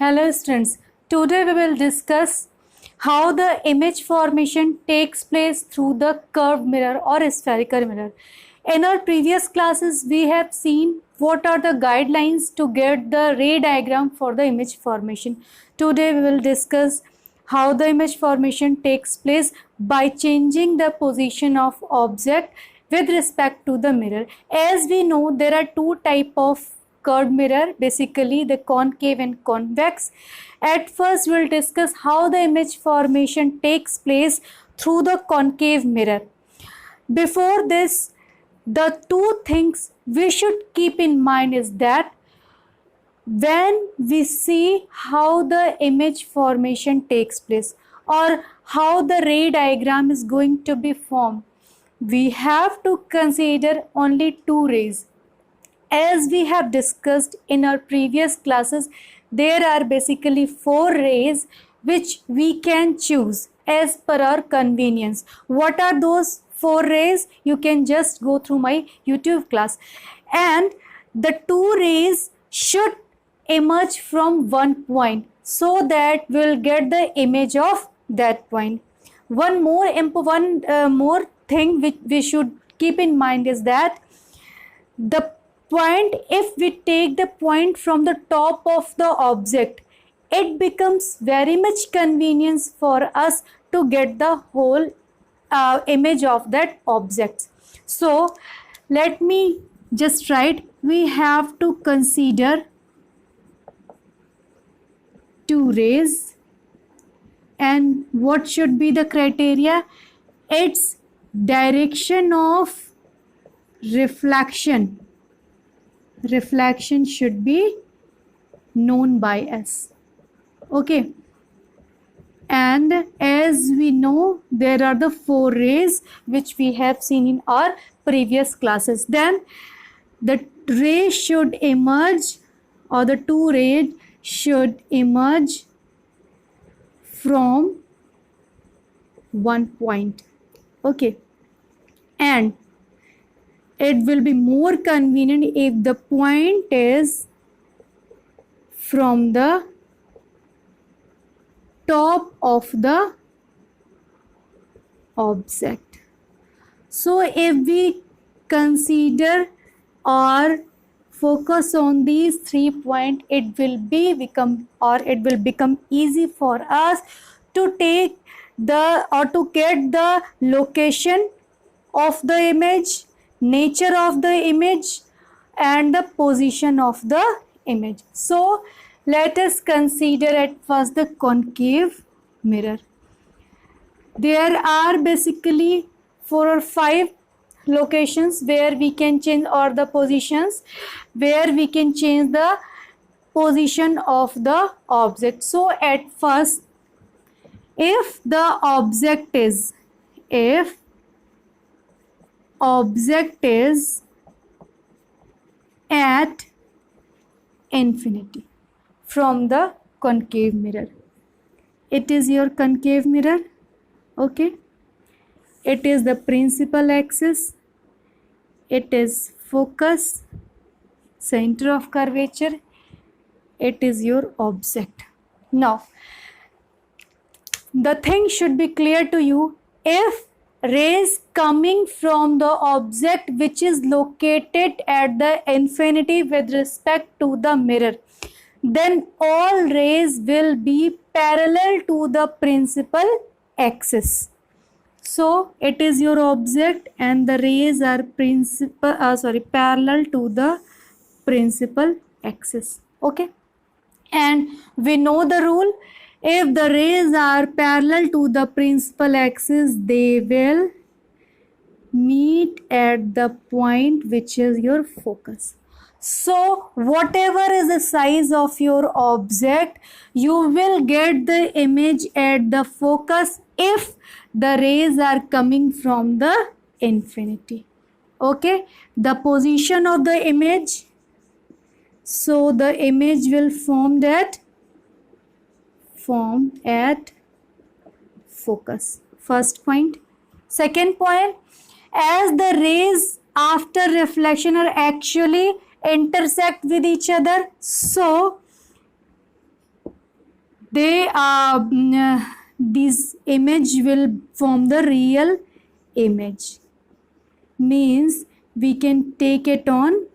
Hello students, today we will discuss how the image formation takes place through the curved mirror or spherical mirror. In our previous classes, we have seen what are the guidelines to get the ray diagram for the image formation. Today we will discuss how the image formation takes place by changing the position of object with respect to the mirror. As we know, there are two types of curved mirror, basically the concave and convex. At first we'll discuss how the image formation takes place through the concave mirror. Before this, the two things we should keep in mind is that when we see how the image formation takes place or how the ray diagram is going to be formed, we have to consider only two rays. As we have discussed in our previous classes, there are basically four rays which we can choose as per our convenience. What are those four rays? You can just go through my YouTube class. And the two rays should emerge from one point so that we'll get the image of that point. One more thing which we should keep in mind is that the point, if we take the point from the top of the object, it becomes very much convenience for us to get the whole image of that object. So let me just write, we have to consider two rays, and what should be the criteria? Its direction of reflection should be known by us. Okay, and as we know, there are the four rays which we have seen in our previous classes. Then the ray should emerge, or the two rays should emerge from one point. Okay, and it will be more convenient if the point is from the top of the object. So if we consider or focus on these 3 points, it will become easy for us to take to get the location of the image, nature of the image, and the position of the image. So let us consider at first the concave mirror. There are basically 4 or 5 locations where we can change, or the positions where we can change the position of the object. So at first, if the object is at infinity from the concave mirror, it is your concave mirror. Okay, it is the principal axis, it is focus, center of curvature, it is your object. Now the thing should be clear to you. If rays coming from the object which is located at the infinity with respect to the mirror, then all rays will be parallel to the principal axis. So it is your object and the rays are parallel to the principal axis. Okay, and we know the rule. If the rays are parallel to the principal axis, they will meet at the point which is your focus. So whatever is the size of your object, you will get the image at the focus if the rays are coming from the infinity. Okay, the position of the image, so the image will form at focus. First point. Second point, as the rays after reflection are actually intersect with each other, so they this image will form the real image, means we can take it on,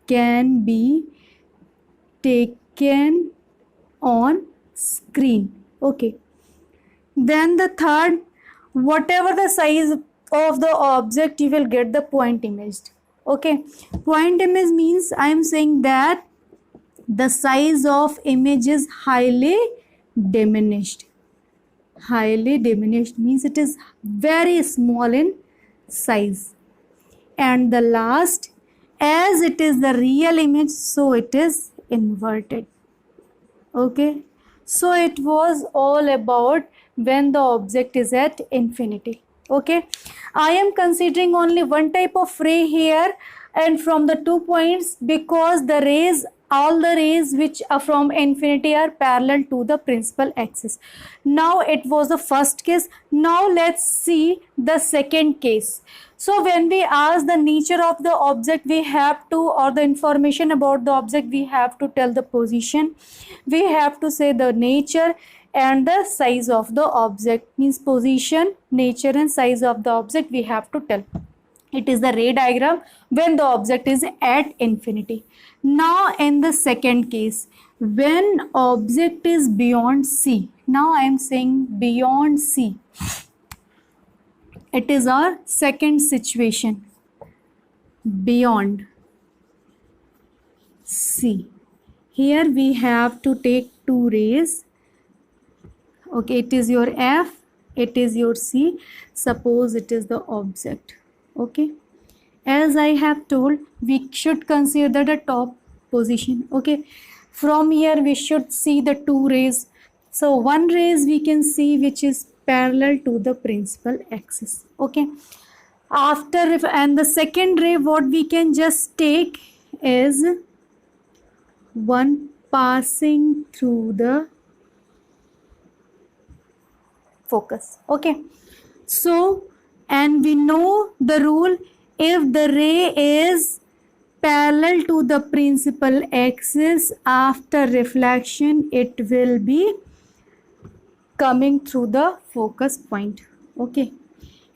can be taken on screen. Okay, then the third, whatever the size of the object, you will get the point image. Okay, point image means I am saying that the size of image is highly diminished. Highly diminished means it is very small in size. And the last, as it is the real image, so it is inverted. Okay, so it was all about when the object is at infinity. Okay, I am considering only one type of ray here, and from the 2 points, because the rays, all the rays which are from infinity are parallel to the principal axis. Now it was the first case. Now let's see the second case. So when we ask the nature of the object, we have to, or the information about the object, we have to tell the position, we have to say the nature and the size of the object, means position, nature and size of the object we have to tell. It is the ray diagram when the object is at infinity. Now in the second case, when object is beyond C, now I am saying beyond C, it is our second situation, beyond C. Here we have to take two rays. Okay, it is your F, it is your C. Suppose it is the object. Okay, as I have told, we should consider the top position. Okay, from here we should see the two rays. So one rays we can see which is parallel to the principal axis. Okay, after, and the second ray what we can just take is one passing through the focus. Okay, so, and we know the rule, if the ray is parallel to the principal axis, after reflection it will be coming through the focus point. Okay,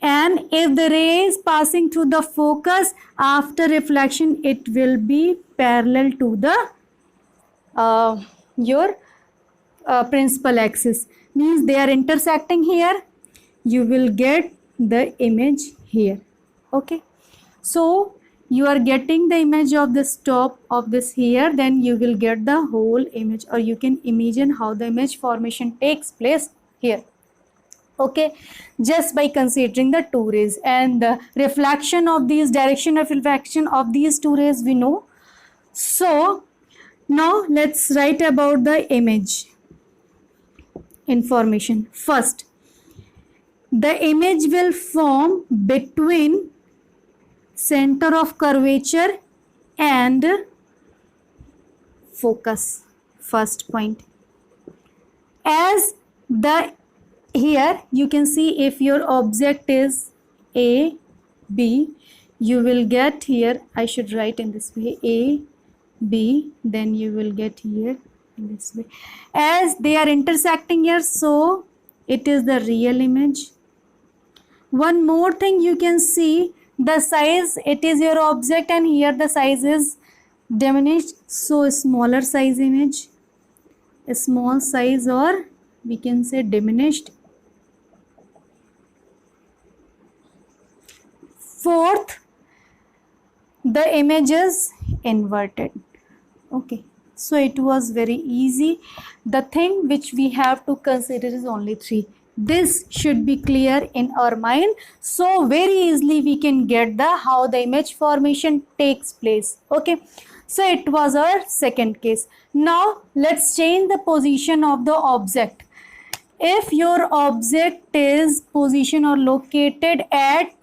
and if the ray is passing through the focus, after reflection it will be parallel to the your principal axis, means they are intersecting here, you will get the image here. Okay, so you are getting the image of this top of this here, then you will get the whole image, or you can imagine how the image formation takes place here. Okay, just by considering the two rays and the reflection of these, direction of reflection of these two rays we know. So now let's write about the image information. First, the image will form between center of curvature and focus, first point. As the, here you can see, if your object is A, B, you will get here, I should write in this way, A, B, then you will get here in this way. As they are intersecting here, so it is the real image. One more thing you can see, the size, it is your object and here the size is diminished, so smaller size image, a small size, or we can say diminished. Fourth, the image is inverted. Okay, so it was very easy. The thing which we have to consider is only three. This should be clear in our mind, so very easily we can get the how the image formation takes place. Okay, so it was our second case. Now let's change the position of the object. If your object is position or located at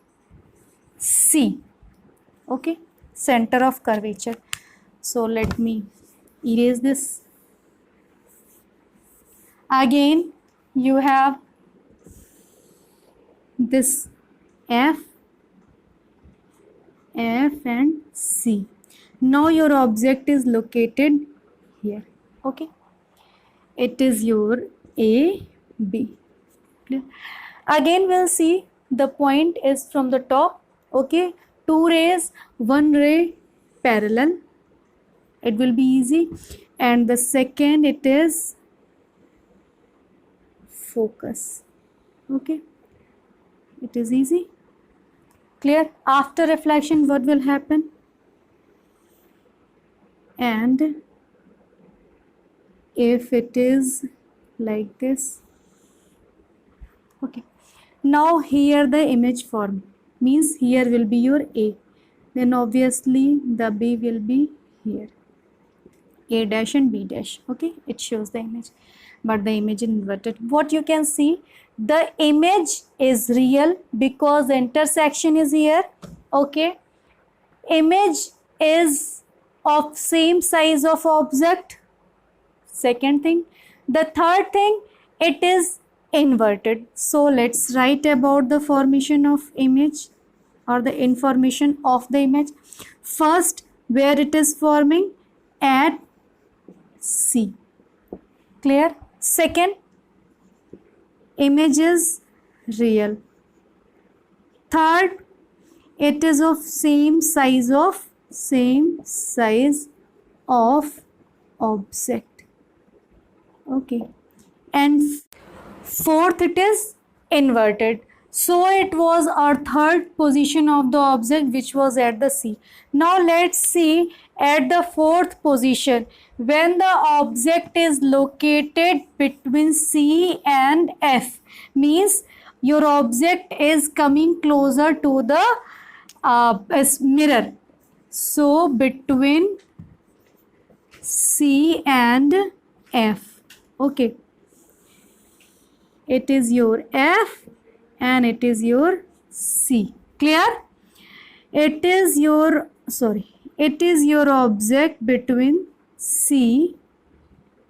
C, okay, center of curvature, so let me erase this. Again you have this F and C. Now your object is located here. Okay, it is your A, B. Clear? Again we'll see the point is from the top. Okay, two rays, one ray parallel. It will be easy. And the second, it is focus. Okay, it is easy. Clear? After reflection, what will happen? And if it is like this, okay, now here the image form means here will be your A, then obviously the B will be here, A dash and B dash. Okay, it shows the image, but the image is inverted. What you can see, the image is real because the intersection is here. Okay, image is of same size of object. Second thing, the third thing, it is inverted. So let's write about the formation of image or the information of the image. First, where it is forming, at C. Clear? Second, image is real. Third, it is of same size of object. Okay, and fourth, it is inverted. So it was our third position of the object, which was at the C. Now let's see at the fourth position, when the object is located between C and F, means your object is coming closer to the mirror. So between C and F. Okay, it is your F and it is your C. Clear? It is your object between C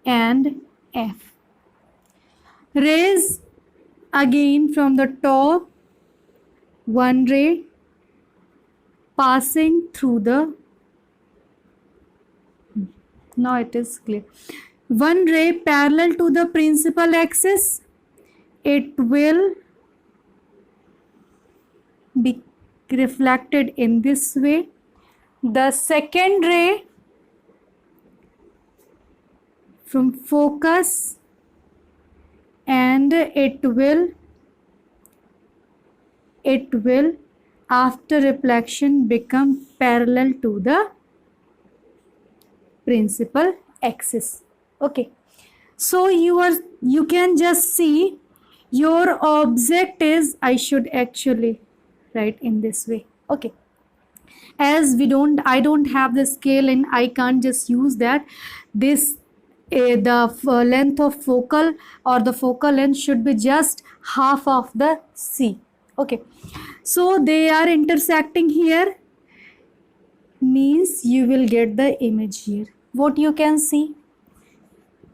and F. Rays, again from the top, one ray passing through the, now it is clear, one ray parallel to the principal axis, it will be reflected in this way. The second ray from focus, and it will after reflection become parallel to the principal axis. Okay, so you can just see your object is, I should actually write in this way. Okay, as I don't have the scale and I can't just use that. This the length of focal or the focal length should be just half of the C. Okay, so they are intersecting here, means you will get the image here. What you can see,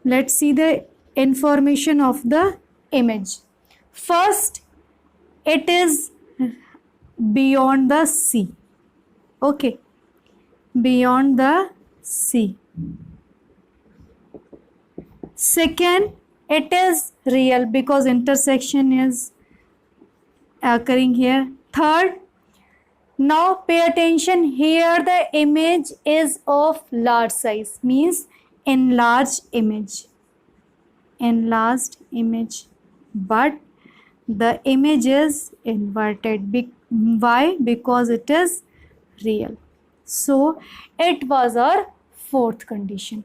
let's see the information of the image. First, it is beyond the C. Okay, beyond the C. Second, it is real because intersection is occurring here. Third, now pay attention here, the image is of large size, means enlarged image, but the image is inverted. Why? Because it is real. So it was our fourth condition.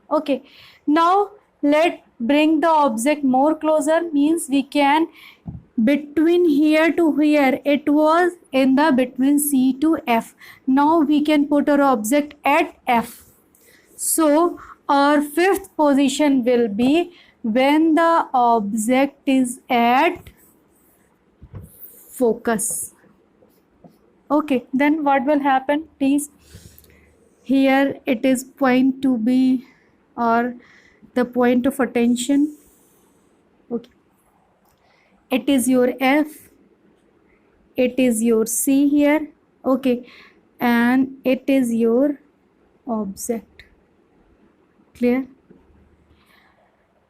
Okay, now let's bring the object more closer, means we can, between here to here, it was in the between C to F. Now we can put our object at F. So our fifth position will be when the object is at focus. Okay, then what will happen? Please, here it is point to be, or the point of attention. Okay, it is your F, it is your C here. Okay, and it is your object. Clear?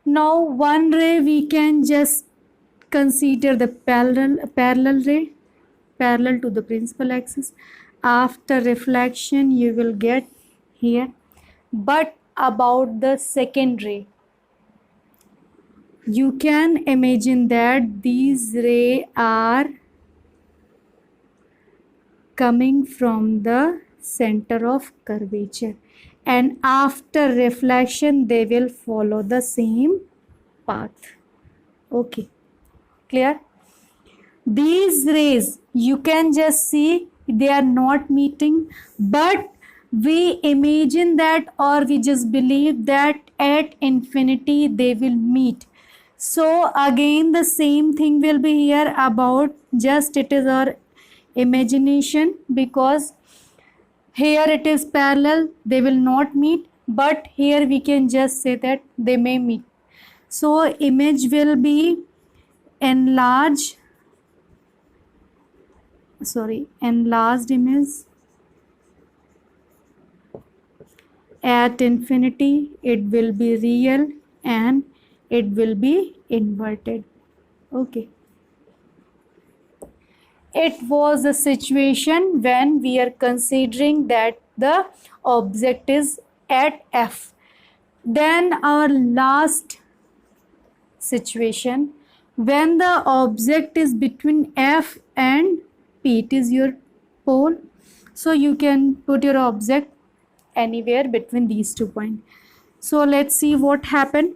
Now one ray we can just consider the parallel ray, parallel to the principal axis. After reflection you will get here. But about the second ray, you can imagine that these rays are coming from the center of curvature, and after reflection they will follow the same path. Okay, clear? These rays you can just see they are not meeting, but we imagine that, or we just believe that at infinity they will meet. So again the same thing will be here about, just it is our imagination, because here it is parallel, they will not meet, but here we can just say that they may meet. So image will be enlarged image. At infinity it will be real and it will be inverted. Okay, it was a situation when we are considering that the object is at F. Then our last situation, when the object is between F and P, it is your pole, so you can put your object anywhere between these 2 points. So let's see what happened.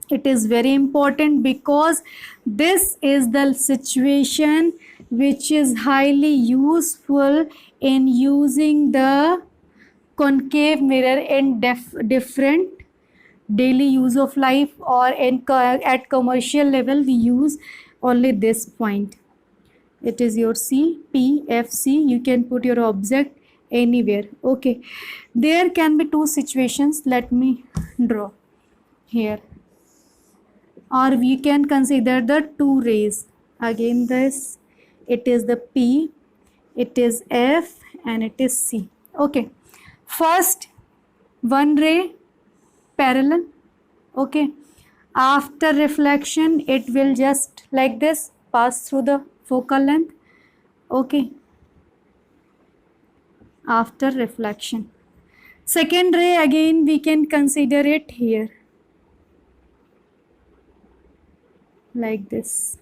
It is very important because this is the situation which is highly useful in using the concave mirror in different daily use of life, or at commercial level we use only this point. It is your C, P, F, C. You can put your object anywhere. Okay, there can be two situations. Let me draw here, or we can consider the two rays. Again this, it is the P, it is F, and it is C. Okay, first one ray parallel. Okay, after reflection it will just like this pass through the focal length. Okay, after reflection, second ray again we can consider it here like this.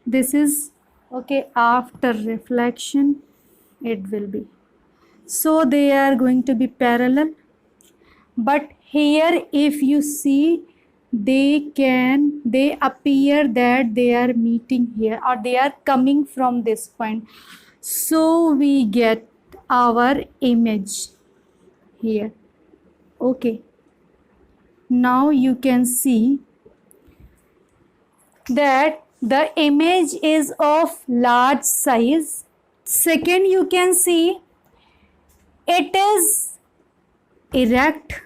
This is okay, after reflection it will be, so they are going to be parallel, but here if you see they appear that they are meeting here, or they are coming from this point, so we get our image here. Okay, now you can see that the image is of large size. Second, you can see it is erect.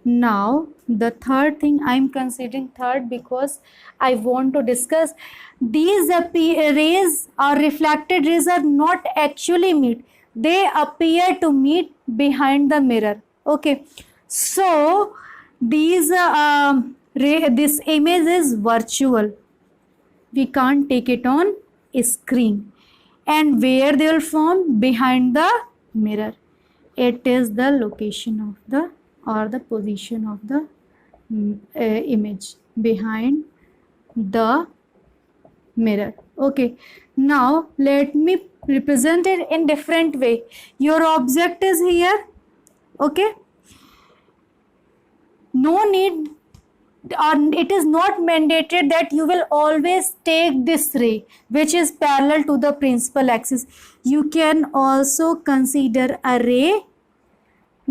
Now the third thing I am considering third because I want to discuss these rays or reflected rays are not actually meet, they appear to meet behind the mirror. Okay, so these this image is virtual, we can't take it on a screen, and where they will form behind the mirror, it is the location of the or the position of the image behind the mirror. Okay, now let me represent it in different way. Your object is here. Okay, no need, or it is not mandated that you will always take this ray which is parallel to the principal axis. You can also consider a ray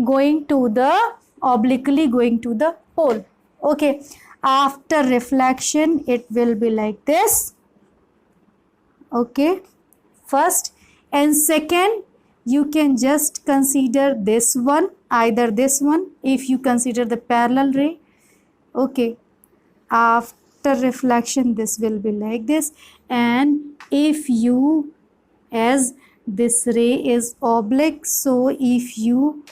going to the obliquely going to the pole. Okay, after reflection it will be like this. Okay, first, and second you can just consider this one, either this one if you consider the parallel ray. Okay, after reflection this will be like this, and if you, as this ray is oblique, so if you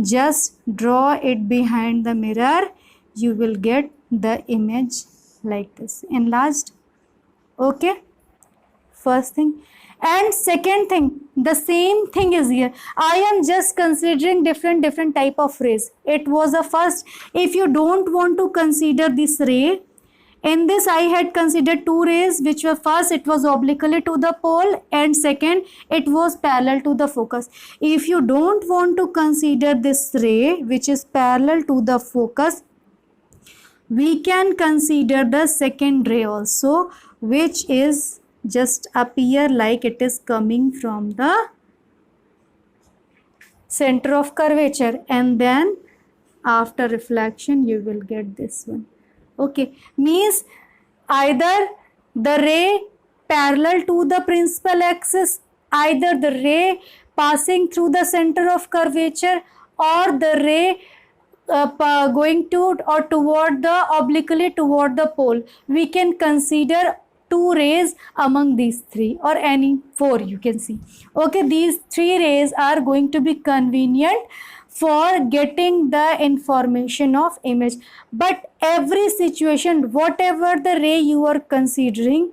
just draw it behind the mirror, you will get the image like this, enlarged. Okay, first thing. And second thing, the same thing is here. I am just considering different type of rays. It was the first. If you don't want to consider this ray, in this I had considered two rays, which were, first it was obliquely to the pole, and second it was parallel to the focus. If you don't want to consider this ray which is parallel to the focus, we can consider the second ray also, which is just appear like it is coming from the center of curvature, and then after reflection you will get this one. Okay, means either the ray parallel to the principal axis, either the ray passing through the center of curvature, or the ray going to or toward the obliquely toward the pole. We can consider two rays among these three, or any four you can see. Okay, these three rays are going to be convenient for getting the information of image. But every situation, whatever the ray you are considering,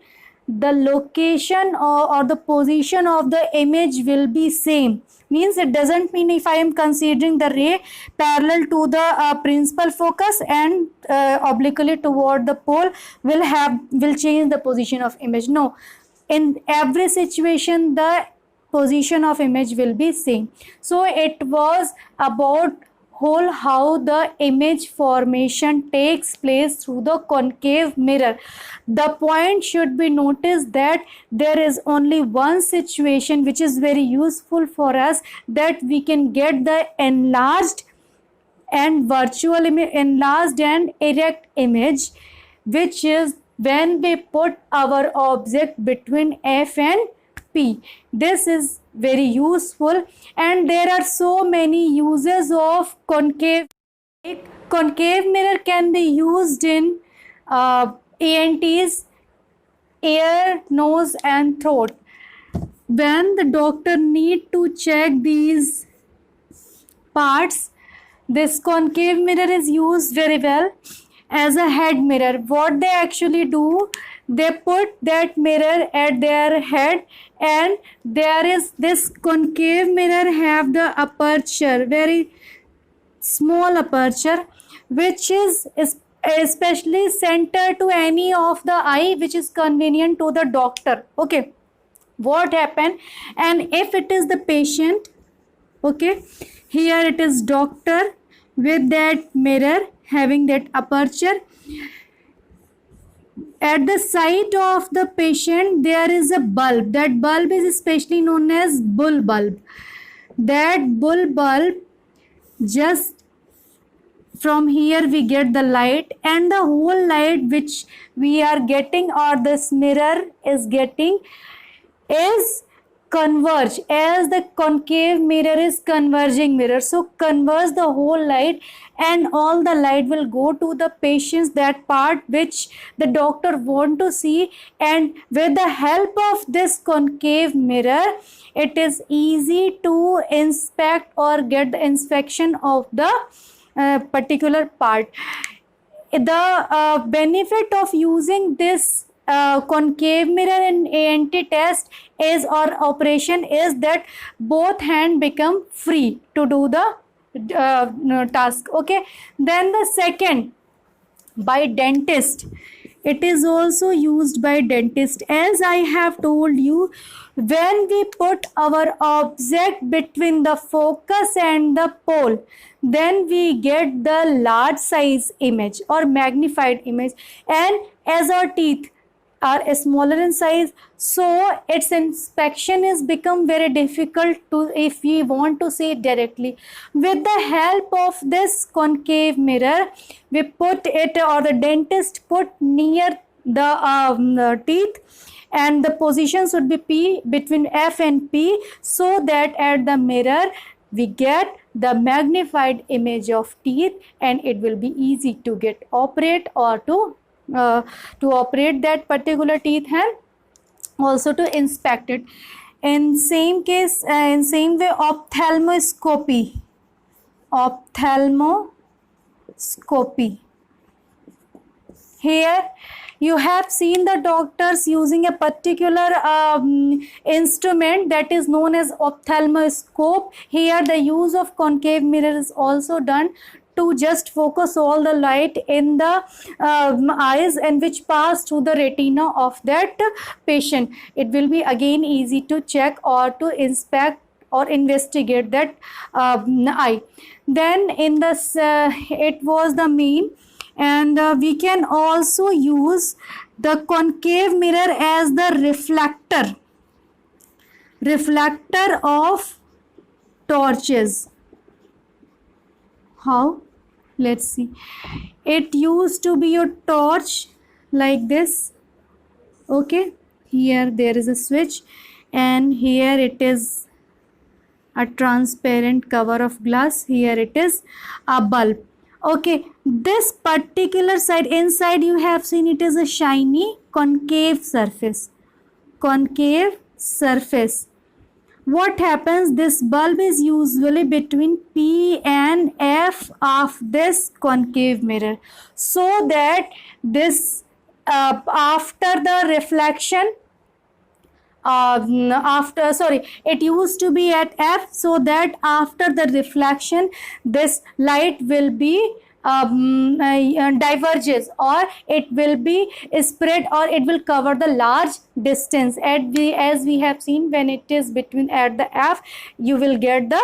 the location or the position of the image will be same. Means it doesn't mean if I am considering the ray parallel to the principal focus and obliquely toward the pole will change the position of image. No, in every situation the position of image will be same. So it was about whole how the image formation takes place through the concave mirror. The point should be noticed that there is only one situation which is very useful for us, that we can get the enlarged and virtual image, enlarged and erect image, which is when we put our object between F and P. This is very useful, and there are so many uses of concave. Concave mirror can be used in ENTs, ear, nose and throat. When the doctor need to check these parts, this concave mirror is used very well as a head mirror. What they actually do, they put that mirror at their head, and there is this concave mirror have the aperture, very small aperture, which is especially centered to any of the eye which is convenient to the doctor. Okay, what happened, and if it is the patient, okay, here it is doctor with that mirror having that aperture. At the side of the patient there is a bulb. That bulb is especially known as bull bulb. That bull bulb, just from here we get the light, and the whole light which we are getting or this mirror is getting is converge, as the concave mirror is converging mirror. So converge the whole light, and all the light will go to the patients, that part which the doctor want to see. And with the help of this concave mirror, it is easy to inspect or get the inspection of the particular part. The benefit of using this concave mirror in ENT test is, or operation is, that both hand become free to do the task. Okay, then the second, by dentist, it is also used by dentist. As I have told you, when we put our object between the focus and the pole, then we get the large size image or magnified image. And as our teeth are smaller in size, so its inspection is become very difficult to, if we want to see it directly. With the help of this concave mirror, we put it, or the dentist put near the teeth, and the position should be P, between F and P, so that at the mirror we get the magnified image of teeth, and it will be easy to get operate or to operate that particular teeth. And also to inspect it. In same case, in same way, ophthalmoscopy. Ophthalmoscopy. Here you have seen the doctors using a particular instrument that is known as ophthalmoscope. Here the use of concave mirror is also done to just focus all the light in the eyes and which pass through the retina of that patient. It will be again easy to check or to inspect or investigate that eye. Then in this it was the mean, and we can also use the concave mirror as the reflector of torches. How? Let's see. It used to be a torch like this. Okay, here there is a switch, and here it is a transparent cover of glass. Here it is a bulb. Okay, this particular side, inside you have seen it is a shiny concave surface. Concave surface. What happens? This bulb is usually between P and F of this concave mirror, so that this after the reflection, it used to be at F, so that after the reflection this light will be diverges, or it will be spread, or it will cover the large distance. As we have seen, when it is between at the F, you will get the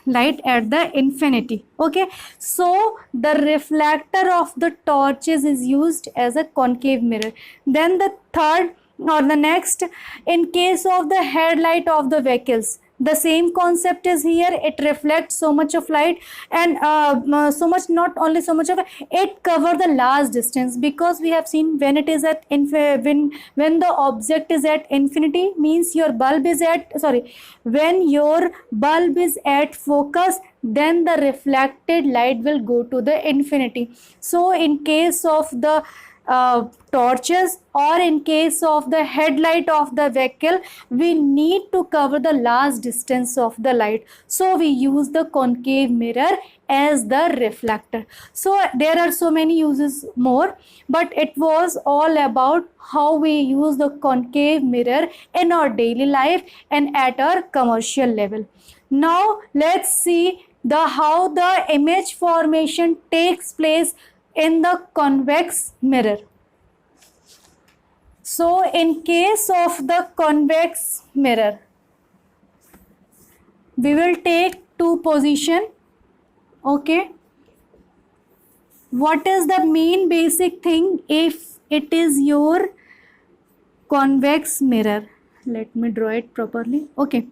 light at the infinity. Okay, so the reflector of the torches is used as a concave mirror. Then the third or the next, in case of the headlight of the vehicles, the same concept is here. It reflects so much of light, and so much, not only so much of it cover the large distance, because we have seen when it is at when the object is at infinity, means your bulb is at when your bulb is at focus, then the reflected light will go to the infinity. So in case of the torches, or in case of the headlight of the vehicle, we need to cover the large distance of the light, so we use the concave mirror as the reflector. So there are so many uses more, but it was all about how we use the concave mirror in our daily life and at our commercial level. Now let's see how the image formation takes place in the convex mirror. So in case of the convex mirror, we will take two position. Okay, what is the main basic thing if it is your convex mirror? Let me draw it properly. Okay,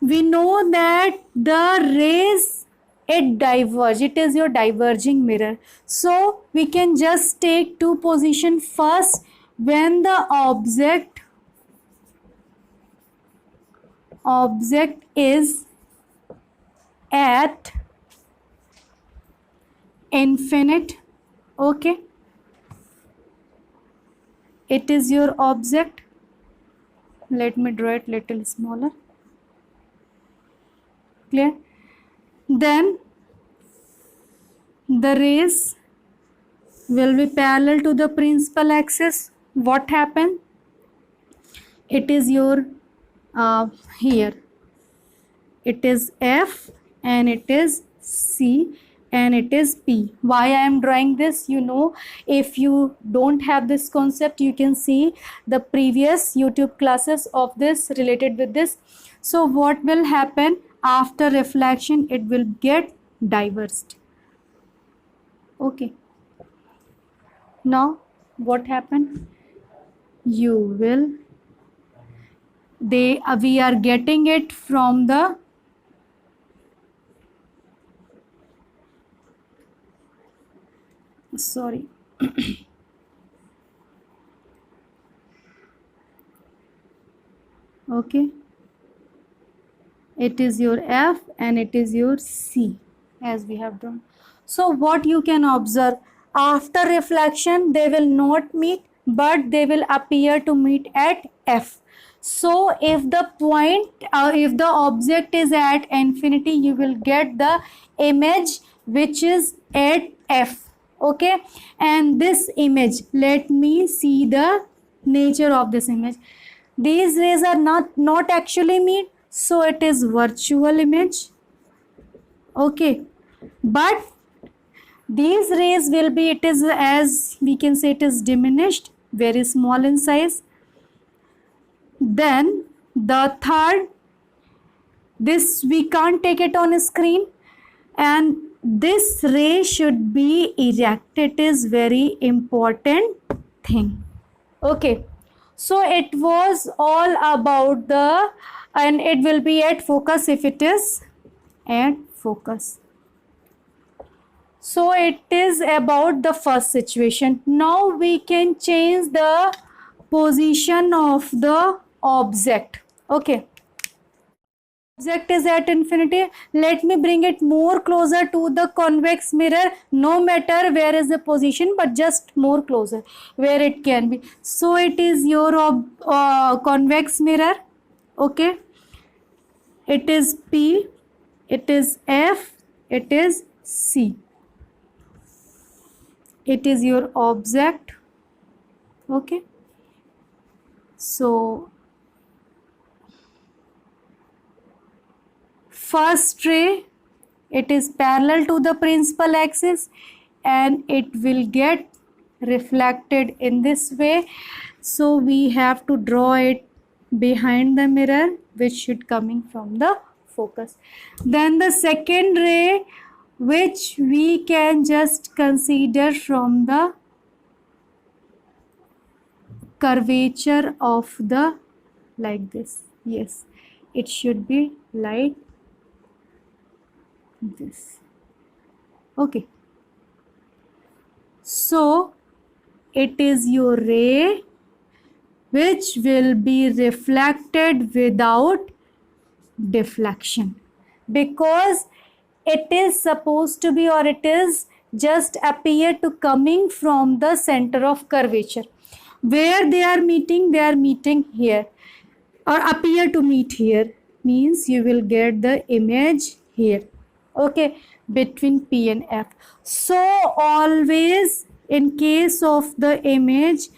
we know that the rays, it diverge, it is your diverging mirror. So we can just take two position. First, when the object is at infinite. Okay, it is your object. Let me draw it little smaller. Clear? Then the rays will be parallel to the principal axis. What happened? It is your here it is F, and it is C, and it is P. Why I am drawing this? If you don't have this concept, you can see the previous YouTube classes of this related with this. So what will happen? After reflection, it will get diverged. Okay, now what happened? We are getting it from the okay, it is your F and it is your C, as we have drawn. So what you can observe, after reflection they will not meet, but they will appear to meet at F. So if the point, if the object is at infinity, you will get the image which is at F. Okay, and this image, let me see the nature of this image. These rays are not actually meet, so it is virtual image. Okay, but these rays will be, it is, as we can say, it is diminished, very small in size. Then the third, this we can't take it on a screen, and this ray should be erect. It is very important thing. Okay, so it was all about the, and it will be at focus if it is at focus. So it is about the first situation. Now we can change the position of the object. Okay, object is at infinity. Let me bring it more closer to the convex mirror, no matter where is the position, but just more closer where it can be. So it is your convex mirror. Okay, it is P, it is F, it is C. It is your object. Okay, so first ray, it is parallel to the principal axis and it will get reflected in this way. So we have to draw it behind the mirror, which should coming from the focus. Then the second ray, which we can just consider from the curvature of the, like this. Yes, it should be like this. Okay, so it is your ray which will be reflected without deflection, because it is supposed to be, or it is just appear to coming from the center of curvature. Where they are meeting here, or appear to meet here, means you will get the image here. Okay, between P and F. So always in case of the image,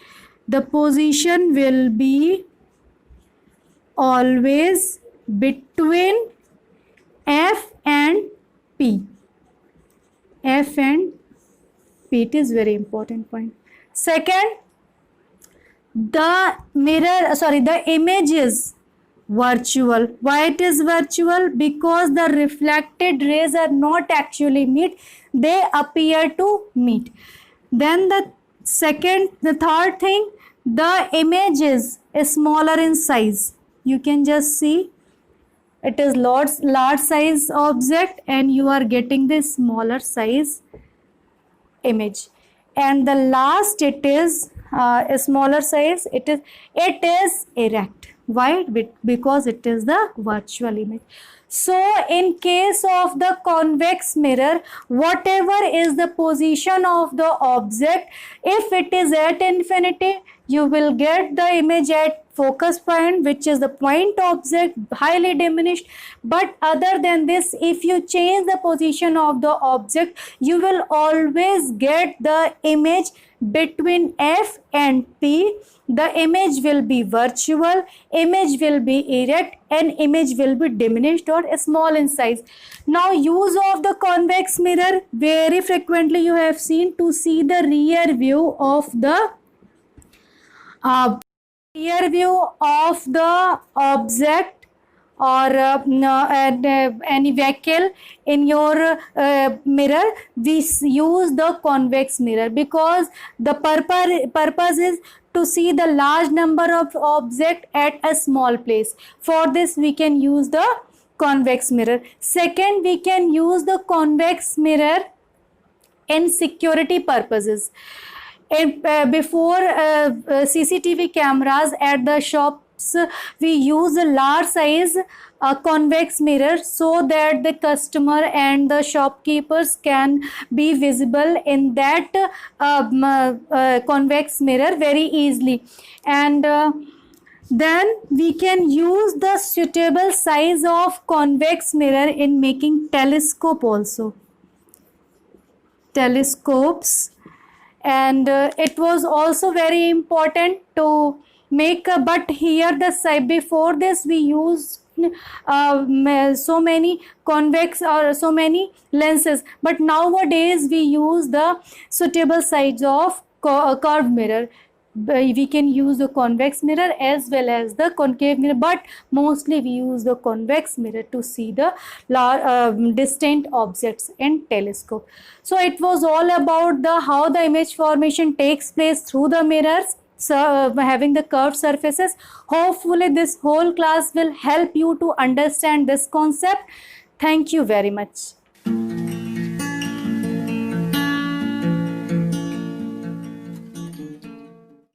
the position will be always between F and P. F and P, it is very important point. Second, the image is virtual. Why it is virtual? Because the reflected rays are not actually meet, they appear to meet. Then the third thing, the image is smaller in size. You can just see it is large size object and you are getting the smaller size image. And the last, it is a smaller size, it is erect. Why? Because it is the virtual image. So in case of the convex mirror, whatever is the position of the object, if it is at infinity, you will get the image at focus point, which is the point object, highly diminished. But other than this, if you change the position of the object, you will always get the image between F and P. The image will be virtual, image will be erect, and image will be diminished or small in size. Now, use of the convex mirror, very frequently you have seen to see the rear view of the object or any vehicle in your mirror. We use the convex mirror because the purpose is to see the large number of objects at a small place. For this we can use the convex mirror. Second, we can use the convex mirror in security purposes. Before CCTV cameras at the telescopes, we use a large size convex mirror so that the customer and the shopkeepers can be visible in that convex mirror very easily. And then we can use the suitable size of convex mirror in making telescope also. Telescopes. And it was also very important to make but here the side before this we used so many convex or so many lenses, but nowadays we use the suitable size of curved mirror. We can use the convex mirror as well as the concave mirror, but mostly we use the convex mirror to see the distant objects in telescope. So it was all about the how the image formation takes place through the mirrors, so having the curved surfaces. Hopefully this whole class will help you to understand this concept. Thank you very much.